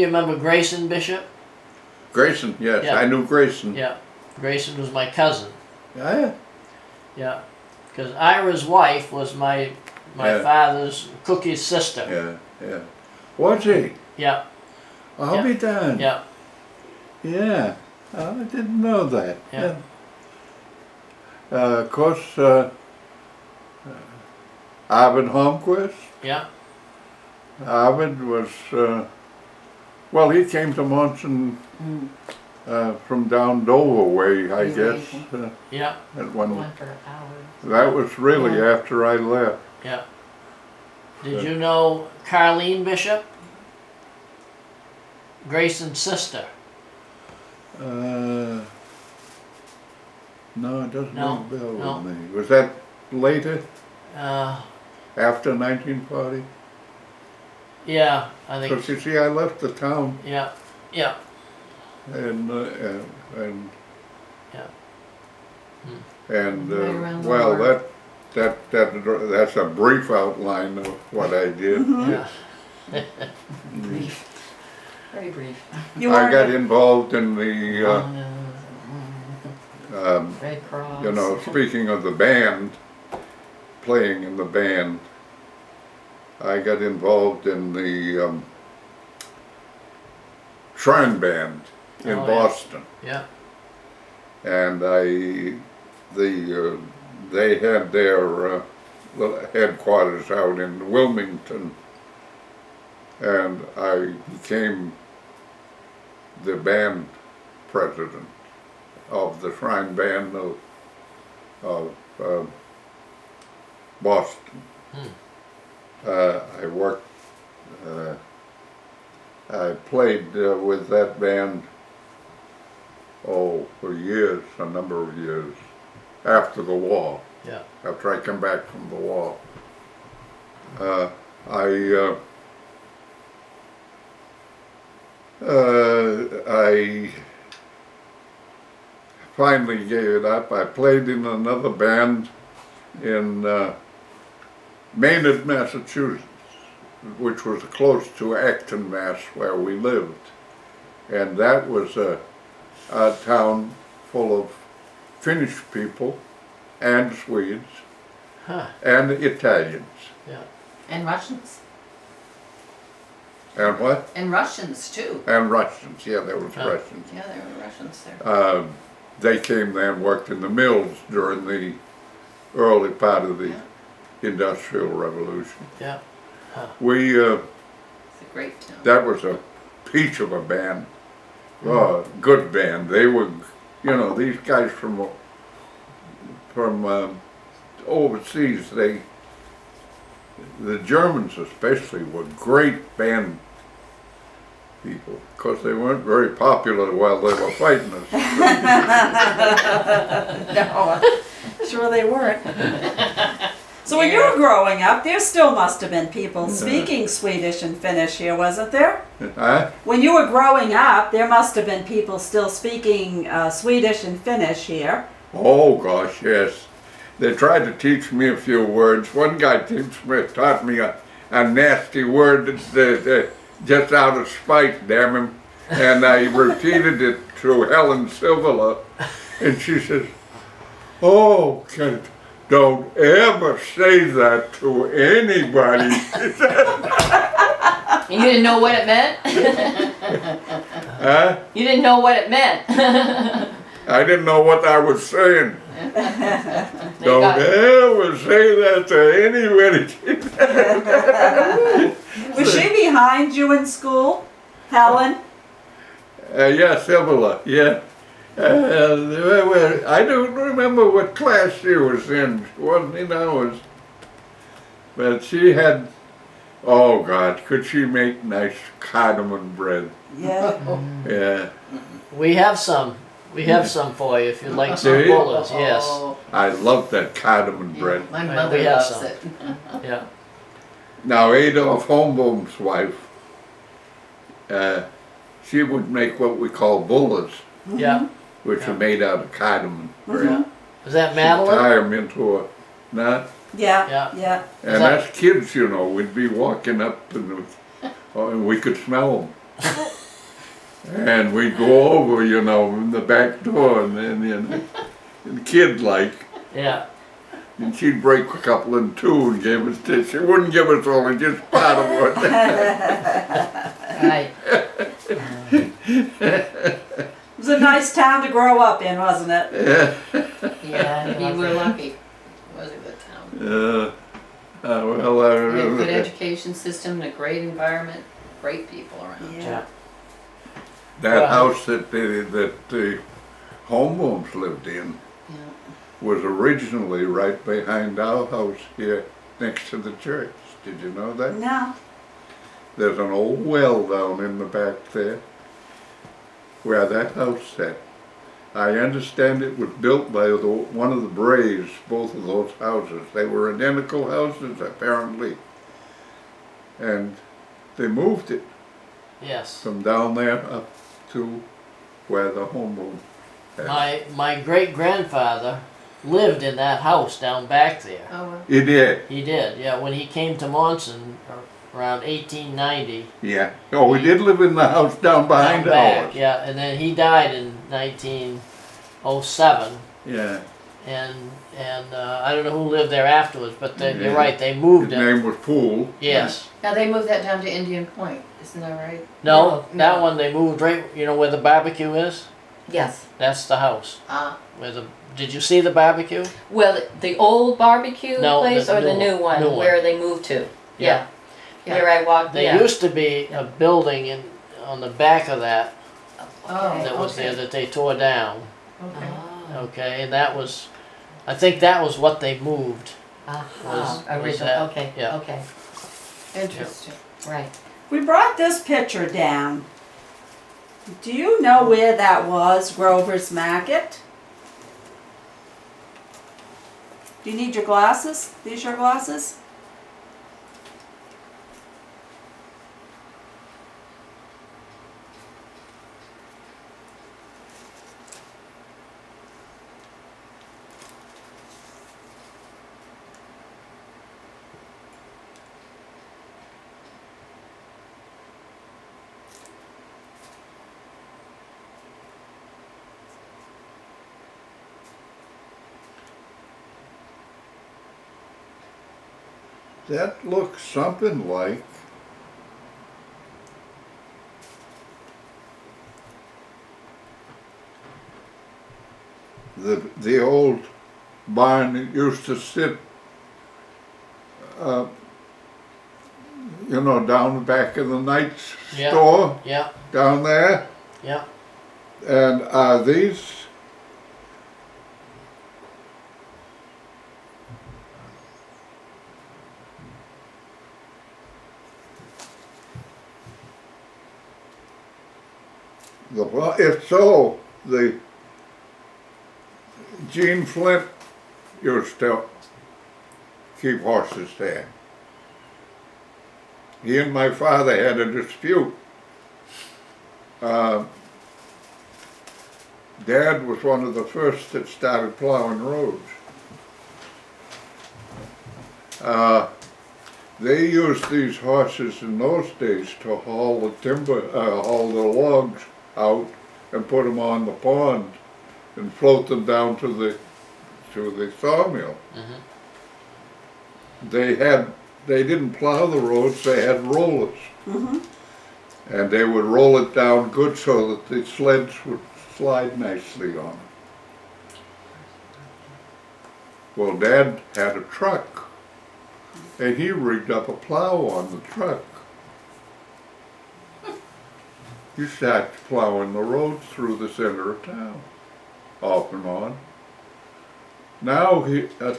You remember Grayson Bishop? Grayson, yes, Yeah. I knew Grayson. Yeah. Grayson was my cousin. Yeah. Yeah. Because Ira's wife was my Yeah. father's Cookie's sister. Yeah. Was he? Yeah. I'll Yeah. be darned. Yeah. Yeah. I didn't know that. Yeah. Of course, Arvid Holmquist. Yeah. Arvid was, well, he came to Monson from down Dover way, I guess. Yeah. At one. Went for hours. That was really after I left. Yeah. Did you know Carlene Bishop? Grayson's sister. No, it doesn't No, ring a bell no. with me. Was that later, Uh, after 1940? yeah, I think. Because you see, I left the town Yeah. Yeah. and Yeah. and Right around the well, war. that's a brief outline of what I did. Yeah. Brief. Very brief. I got involved in the, Red Cross. you know, speaking of the band, playing in the band, I got involved in the Shrine Band in Oh, yeah. Boston. Yeah. And they had their headquarters out in Wilmington, and I became the band president of the Shrine Band of Boston. I worked, I played with that band, for years, a number of years, after the war. Yeah. After I come back from the war. I finally gave it up. I played in another band in Maynard, Massachusetts, which was close to Acton, Mass, where we lived. And that was a town full of Finnish people and Swedes and Italians. Yeah. And Russians. And what? And Russians too. And Russians, yeah, there was Russians. Yeah, there were Russians there. They came there and worked in the mills during the early part of the Industrial Revolution. Yeah. We, It's a great town. that was a peach of a band. Good band. They were, you know, these guys from overseas, the Germans especially were great band people, because they weren't very popular while they were fighting us. No, sure they weren't. So when you were growing up, there still must have been people speaking Swedish and Finnish here, wasn't there? Huh? When you were growing up, there must have been people still speaking Swedish and Finnish here. Oh gosh, yes. They tried to teach me a few words. One guy taught me a nasty word just out of spite, damn him. And I repeated it to Helen Silvela, and she says, "Oh, Kenneth, don't ever say that to anybody." And you didn't know what it meant? Huh? You didn't know what it meant. I didn't know what I was saying. They Don't got- ever say that to anybody. Was she behind you in school, Helen? Yeah, Silvela, yeah. I don't remember what class she was in. She wasn't in ours. But she had, oh God, could she make nice cardamom bread? Yeah. Yeah. We have some. We have some for you if you'd like some Do you? bullets. Yes. Oh, I love that cardamom yeah, bread. my Right, mother we have loves some. it. Yeah. Now Adolf Holmboom's wife, she would make what we call bullets, Yeah. which are made out of cardamom. Yeah. Is that She'd Madeline? tie them into a knot. Yeah. Yeah. Yeah. And that- as kids, you know, we'd be walking up and we could smell them. And we'd go over, you know, in the back door and then, you know, and kid-like. Yeah. And she'd break a couple in two and give us this. She wouldn't give us only just part of it. Right. It was a nice town to grow up in, wasn't it? Yeah, you were lucky. It was a good town. Well, We had a good education system and a great environment, great people around. Yeah. that Well- house that the Holmbones lived in Yeah. was originally right behind our house here next to the church. Did you know that? No. There's an old well down in the back there where that house sat. I understand it was built by one of the Braves, both of those houses. They were identical houses, apparently. And they moved it Yes. from down there up to where the Holmbone had. My great grandfather lived in that house down back there. Oh, well. He did, He did, yeah. When he came to Monson around 1890, yeah. Oh, he did live in the house down behind down back, ours. yeah. And then he died in 1907, Yeah. and I don't know who lived there afterwards, but Yeah. you're right, they His moved him. name was Poole. Yes. Now they moved that down to Indian Point, isn't that right? No, that one they moved right. You know where the barbecue is? Yes. That's the house. Ah. Where the Did you see the barbecue? Well, the old barbecue No, place the or the new new one, new one. where they moved to? Yeah. Yeah. Where I walked. There Yeah. used to be a building on the back of that Oh, that was okay. there that they tore down. Okay. Oh. Okay, and that was, I think that was what they moved. was Original. that- Okay. yeah. Okay. Interesting. Right. We brought this picture down. Do you know where that was, Grover's Market? Do you need your glasses? These your glasses? That looks something like the old barn that used to sit, you know, down the back of the Knight's Yeah. store, Yeah, down there. yeah. And are these, if so, the Gene Flint used to keep horses there. He and my father had a dispute. Dad was one of the first that started plowing roads. They used these horses in those days to haul the timber, haul the logs out and put them on the pond and float them down to the sawmill. Mhm. They didn't plow the roads, they had rollers. Mm-hmm. And they would roll it down good so that the sleds would slide nicely on it. Well, Dad had a truck, and he rigged up a plow on the truck. He started plowing the roads through the center of town, off and on. Now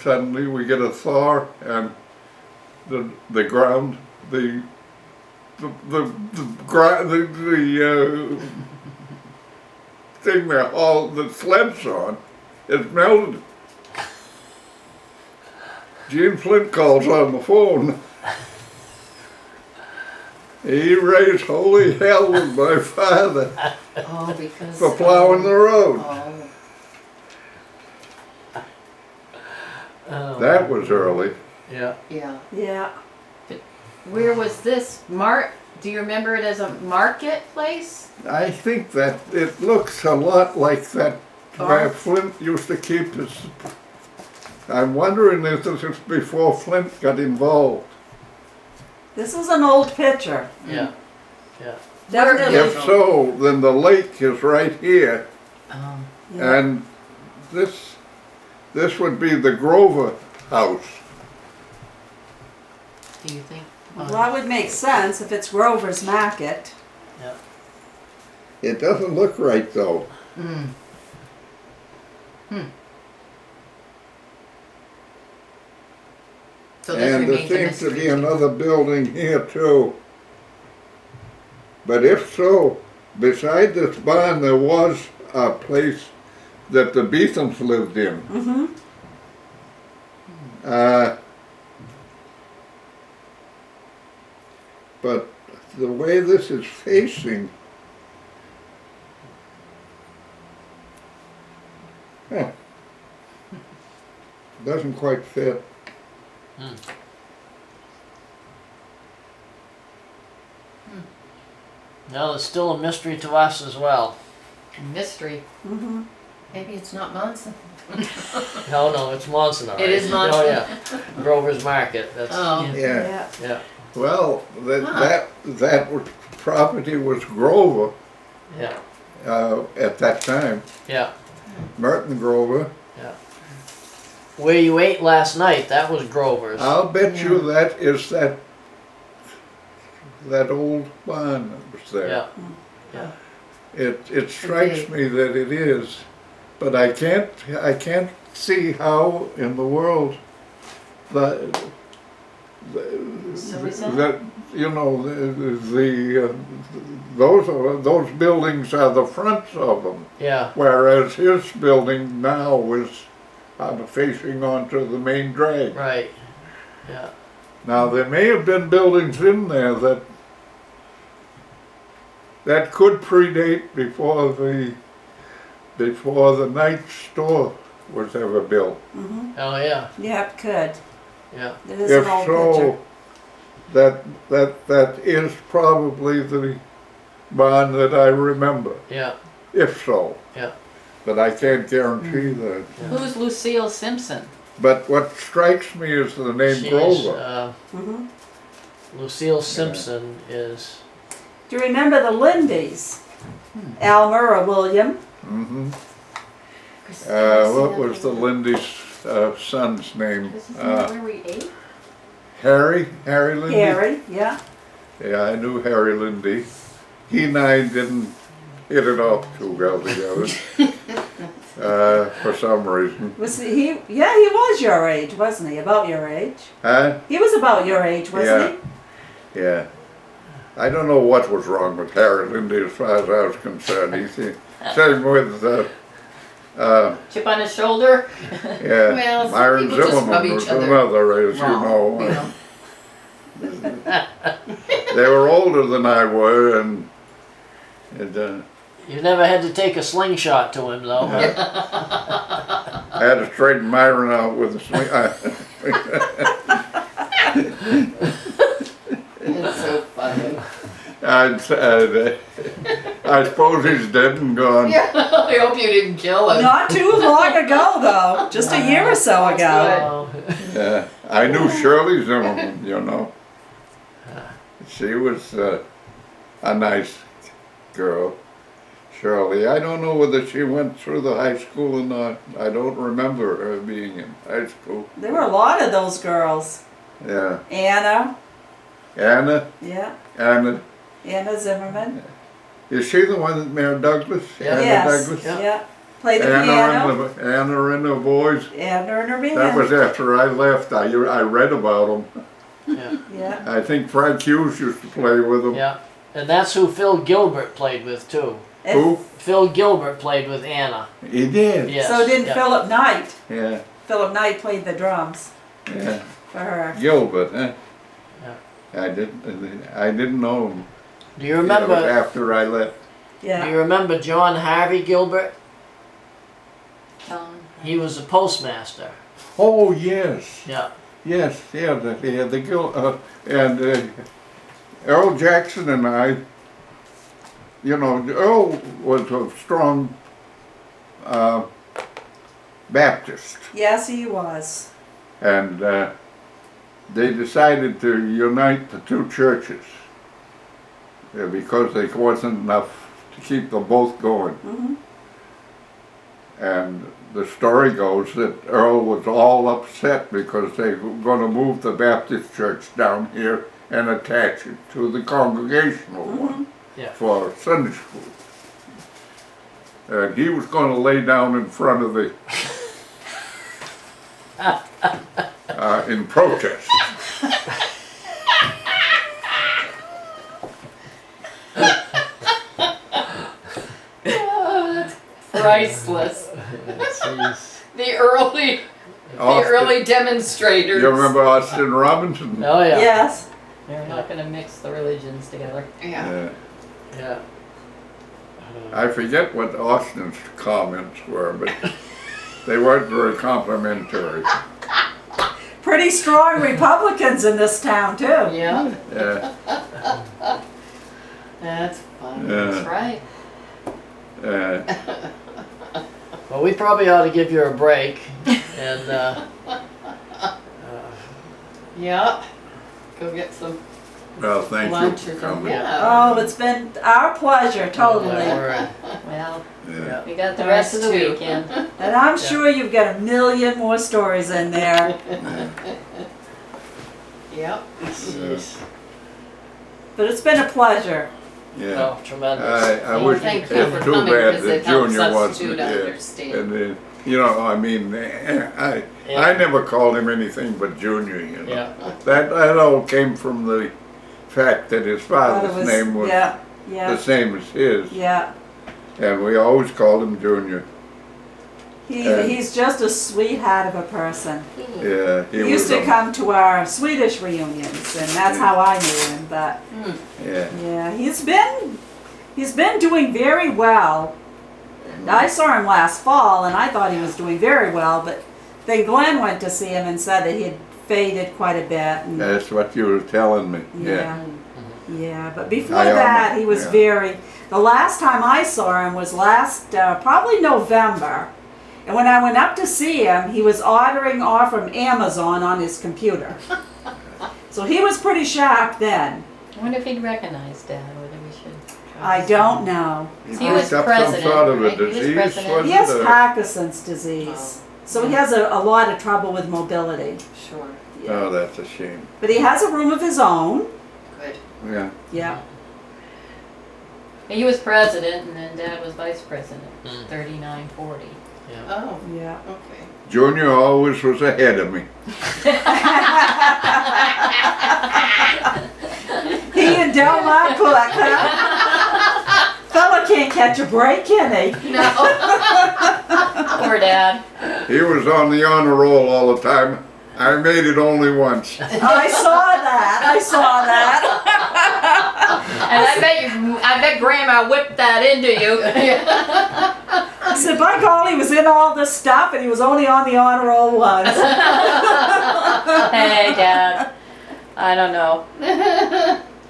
suddenly we get a thaw and the ground, the thing that all the sleds on is melted. Gene Flint calls on the phone. He raised holy hell with my father Oh, because. for plowing the road. Oh, That was early. Yeah. yeah. Yeah. Where was this? Do you remember it as a marketplace? I think that it looks a lot like that where Bar? Flint used to keep his. I'm wondering if this is before Flint got involved. This is an old picture. Yeah. Yeah. Definitely. If so, then the lake is right here, Yeah. and this would be the Grover house. Do you think? Well, that would make sense if it's Grover's Market. It doesn't look right though. So this And there remains a seems to mystery. be another building here too. But if so, beside this barn, there was a place that the Beethams lived in. Mm-hmm. But the way this is facing, doesn't quite fit. No, it's still a mystery to us as well. Mystery. Mm-hmm. Maybe it's not Monson. No, it's Monson, all right. It is Monson? Oh, yeah. Grover's Market, that's, Oh. Yeah. yeah, Well, Huh. that property was Grover yeah, at that time. yeah. Merton Grover. Where you ate last night, that was Grover's. I'll bet you that is that old barn that was there. Yeah, yeah. It strikes me that it is, but I can't see how in the world So is that? that you know those buildings are the fronts of them, Yeah, whereas his building now is facing onto the main drag. right, yeah, Now there may have been buildings in there that could predate before the night store was ever built. Mm-hmm. oh, yeah, Yeah, it could. yeah, It is If an old picture. so, that is probably the barn that I remember. yeah, If so. Yeah. But I can't guarantee that. Who's Lucille Simpson? But what strikes me is the name she's, Grover. Mm-hmm. Lucille Simpson is, Do you remember the Lindys? Almer or William? Mm-hmm. Christina What was the Sinatra. Lindy's son's name? This is not where we ate? Harry Lindy? Harry, yeah. Yeah, I knew Harry Lindy. He and I didn't hit it off too well together. For some reason. Was he? Yeah, he was your age, wasn't he? About your age. Huh? He was about your age, wasn't Yeah. I don't know what was wrong with Harry Lindy as far as I was concerned. He's the same with, Chip on his shoulder? yeah, Well, some Myron people just rub Zimmerman each was other another, as you Wrong, know. They were older than I were, and you never had to take a slingshot to him though. I had to straighten Myron out with a swing. It's so funny. I suppose he's dead and gone. Yeah, I hope you didn't kill he? him. Not too long ago, though. Just a year or so ago. Oh, Yeah, I knew Shirley Zimmerman, you know. She was a nice girl, Shirley. I don't know whether she went through the high school or not. I don't remember her being in high school. There were a lot of those girls. Yeah, Anna, Anna, yeah. Anna. Anna Zimmerman. Is she the one that married Douglas? Yeah. Anna Yes, Douglas? yeah. Played the Anna piano. and the boys. Anna and her band. That was after I left. I read about them. yeah, Yeah. I think Frank Hughes used to play with them. yeah. And that's who Phil Gilbert played with too. Who? Phil Gilbert played with Anna. He did. Yes. So did yeah. Philip Knight. Yeah, Philip Knight played the drums yeah. for her. Gilbert, huh? Yeah. I didn't know him. Do you That was remember? after I left. Do Yeah. you remember John Harvey Gilbert? Tom. He was a postmaster. Oh yes, Yeah, yes, yeah. The Earl Jackson and I, you know, Earl was a strong Baptist, Yes, he was. and they decided to unite the two churches because there wasn't enough to keep them both going. Mhm. And the story goes that Earl was all upset because they were going to move the Baptist church down here and attach it to the congregational one Yeah. for Sunday school. And he was going to lay down in front of the, in protest. Priceless. Jeez. The early Austin- demonstrators. You remember Austin Robinson? Oh yeah. Yes. They're not gonna mix the religions together. Yeah. Yeah. I forget what Austin's comments were, but they weren't very complimentary. Pretty strong Republicans in this town too. Yeah. Yeah, That's fun. Yeah. That's right. Well, we probably ought to give you a break, and Yeah. Go get some well, thank you lunch for or something. coming. Yeah. Oh, it's been our pleasure, totally. Well, Yeah. we got the Ours rest of the too. weekend. And I'm sure you've got a million more stories in there. Yep. Jeez. But it's been a pleasure. Yeah. Oh, tremendous. I Well, wish thank it's you for too coming, bad because that it helps Junior us wasn't too to here. understand. And you know, I mean, I Yeah. never called him anything but Junior. You know, Yeah. that all came from the fact that his Thought it father's name was yeah, the yeah, same as his, yeah. and we always called him Junior. And- He's just a sweetheart of a person. Yeah, He used to come to our Swedish reunions, and that's how I knew him. But Yeah, yeah, he's been doing very well. I saw him last fall, and I thought he was doing very well. But then Glenn went to see him and said that he had faded quite a bit. And that's what you were telling me. yeah, yeah. But before I that, he was yeah. very. The last time I saw him was last probably November. And when I went up to see him, he was ordering off from Amazon on his computer. So he was pretty sharp then. I wonder if he'd recognize Dad, whether we should. I don't know. He was picked up president, some sort of a right? He was disease. president. Was He it, has or- Parkinson's disease. So he has a lot of trouble with mobility. Sure. Oh, that's a shame. But he has a room of his own. Good. Yeah. Yeah. He was president, and then Dad was vice president. Mm. 39-40. Oh, Yeah. okay. Junior always was ahead of me. He and Del Marcotte, huh? Fella can't catch a break, can he? No. Poor Dad. He was on the honor roll all the time. I made it only once. I saw that. I saw that. And I bet Grandma whipped that into you. I said, by golly, he was in all this stuff and he was only on the honor roll once. Hey, Dad. I don't know.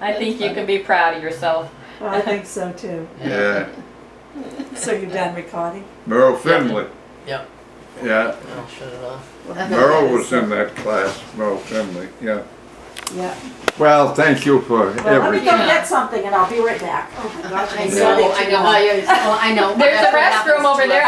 I think you can be proud of yourself. I think so too. Yeah. So you're done recording? Merle Finley. Yep. Yeah. I'll shut it off. Merle was in that class, Merle Finley. Yeah. Yeah. Well, thank you for Well, let me go everything. get something and I'll be right back. Oh my gosh, I I'm know, sorry. I know. I know. There's a restroom over there.